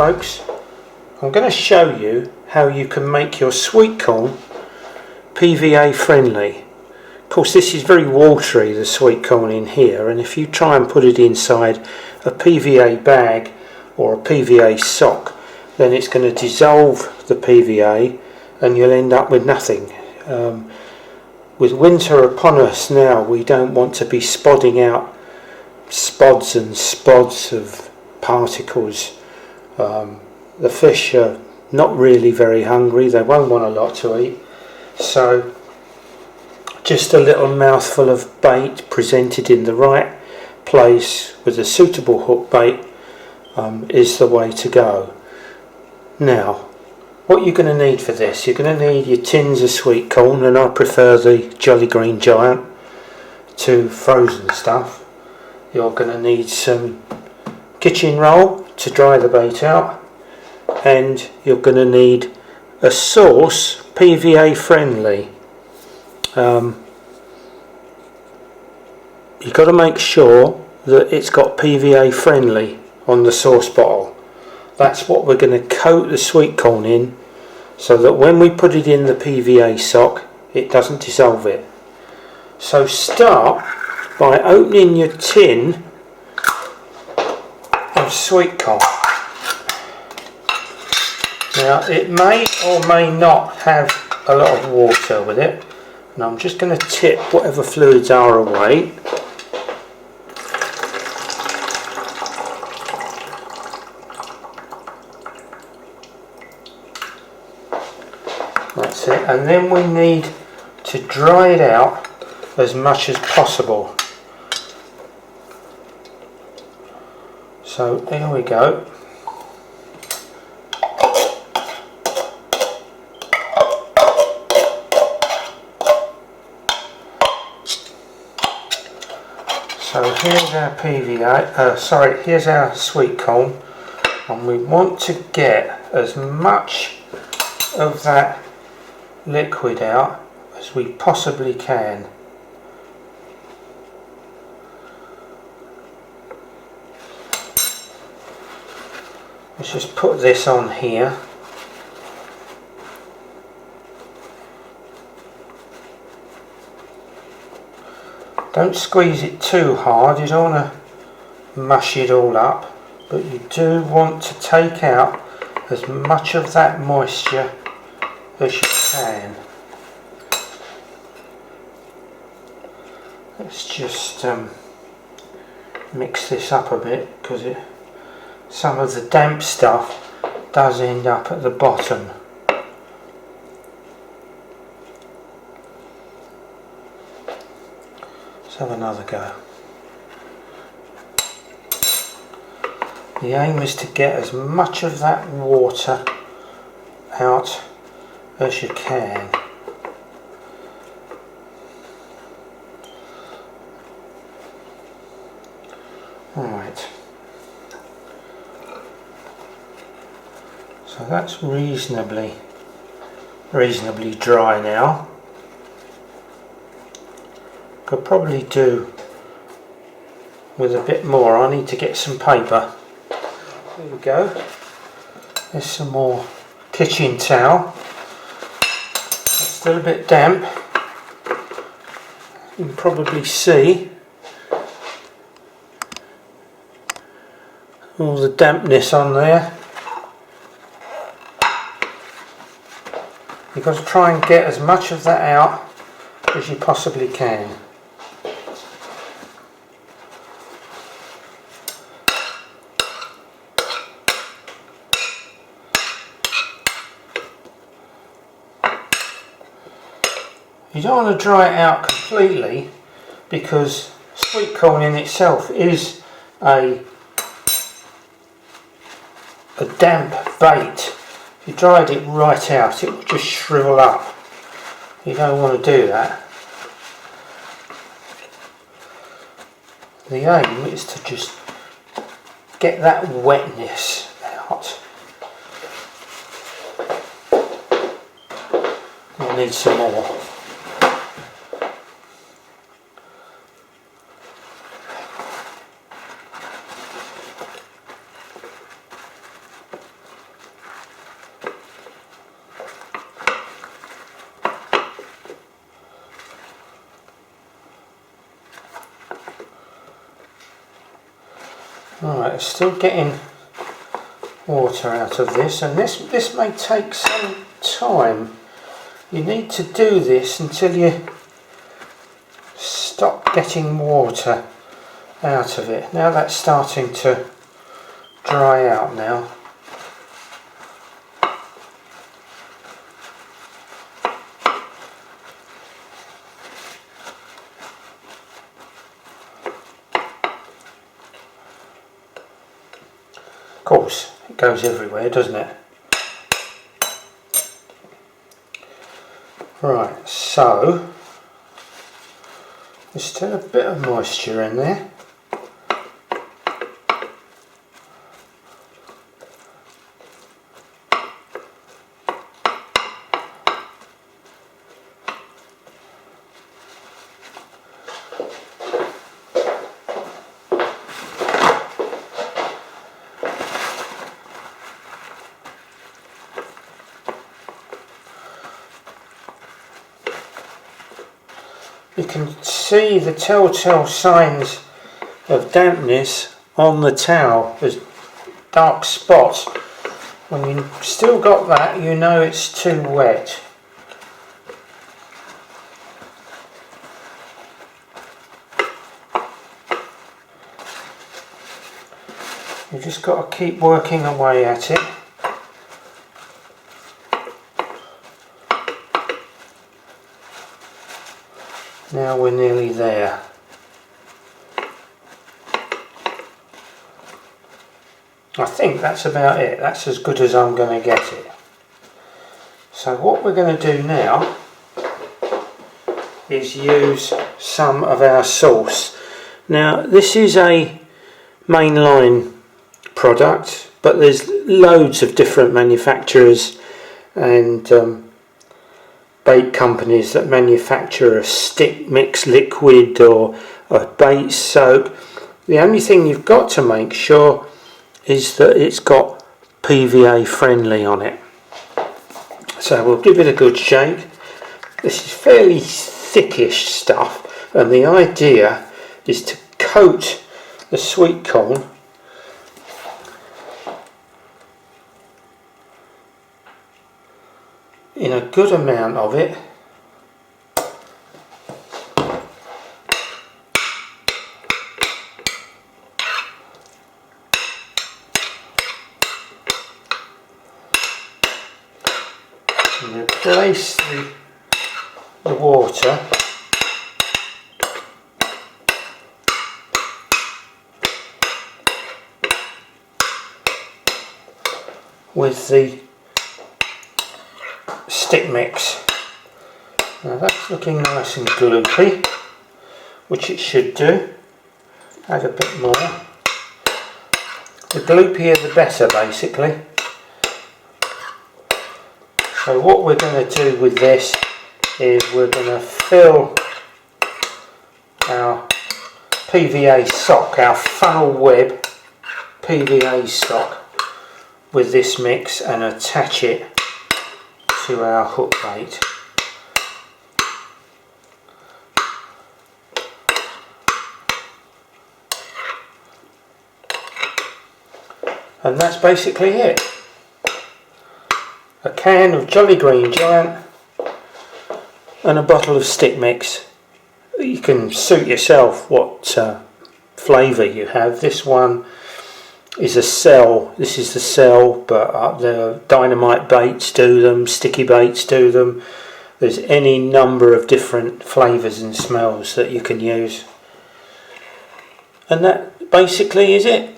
folks, I'm going to show you how you can make your sweet corn PVA friendly. Of course, this is very watery, the sweet corn in here, and if you try and put it inside a PVA bag or a PVA sock, then it's going to dissolve the PVA and you'll end up with nothing. With winter upon us now, we don't want to be spodding out spods and spods of particles. The fish are not really very hungry, they won't want a lot to eat, so just a little mouthful of bait presented in the right place with a suitable hook bait is the way to go. Now, what you're going to need for this, you're going to need your tins of sweet corn, and I prefer the Jolly Green Giant to frozen stuff. You're going to need some kitchen roll to dry the bait out, and you're going to need a sauce PVA friendly. You've got to make sure that it's got PVA friendly on the sauce bottle. That's what we're going to coat the sweet corn in, so that when we put it in the PVA sock it doesn't dissolve it. So start by opening your tin of sweet corn. Now, it may or may not have a lot of water with it, and I'm just going to tip whatever fluids are away. That's it, and then we need to dry it out as much as possible. So here we go. So here's our PVA, here's our sweet corn, and we want to get as much of that liquid out as we possibly can. Let's just put this on here. Don't squeeze it too hard, you don't want to mush it all up, but you do want to take out as much of that moisture as you can. Let's just mix this up a bit, because some of the damp stuff does end up at the bottom. Let's have another go. The aim is to get as much of that water out as you can. Alright, so that's reasonably dry now. Could probably do with a bit more. I need to get some paper. There we go. There's some more kitchen towel. It's still a bit damp. You can probably see all the dampness on there. You've got to try and get as much of that out as you possibly can. You don't want to dry it out completely, because sweet corn in itself is a damp bait. If you dried it right out, it will just shrivel up. You don't want to do that. The aim is to just get that wetness out. We'll need some more. Right, it's still getting water out of this, and this may take some time. You need to do this until you stop getting water out of it. Now that's starting to dry out now. Of course, it goes everywhere, doesn't it? Right, so there's still a bit of moisture in there. You can see the telltale signs of dampness on the towel. There's dark spots. When you've still got that, you know it's too wet. You've just got to keep working away at it. Now we're nearly there. I think that's about it. That's as good as I'm going to get it. So what we're going to do now is use some of our sauce. Now this is a mainline product, but there's loads of different manufacturers and bait companies that manufacture a stick mix liquid or a bait soak. The only thing you've got to make sure is that it's got PVA friendly on it. So we'll give it a good shake. This is fairly thickish stuff, and the idea is to coat the sweet corn in a good amount of it. And replace the water with the stick mix. Now that's looking nice and gloopy, which it should do. Add a bit more. The gloopier the better, basically. So what we're going to do with this is we're going to fill our PVA sock, our funnel web PVA sock, with this mix and attach it to our hook bait. And that's basically it. A can of Jolly Green Giant and a bottle of stick mix. You can suit yourself what flavour you have. This one is a cell. This is the cell, but the dynamite baits do them, sticky baits do them. There's any number of different flavours and smells that you can use. And that basically is it.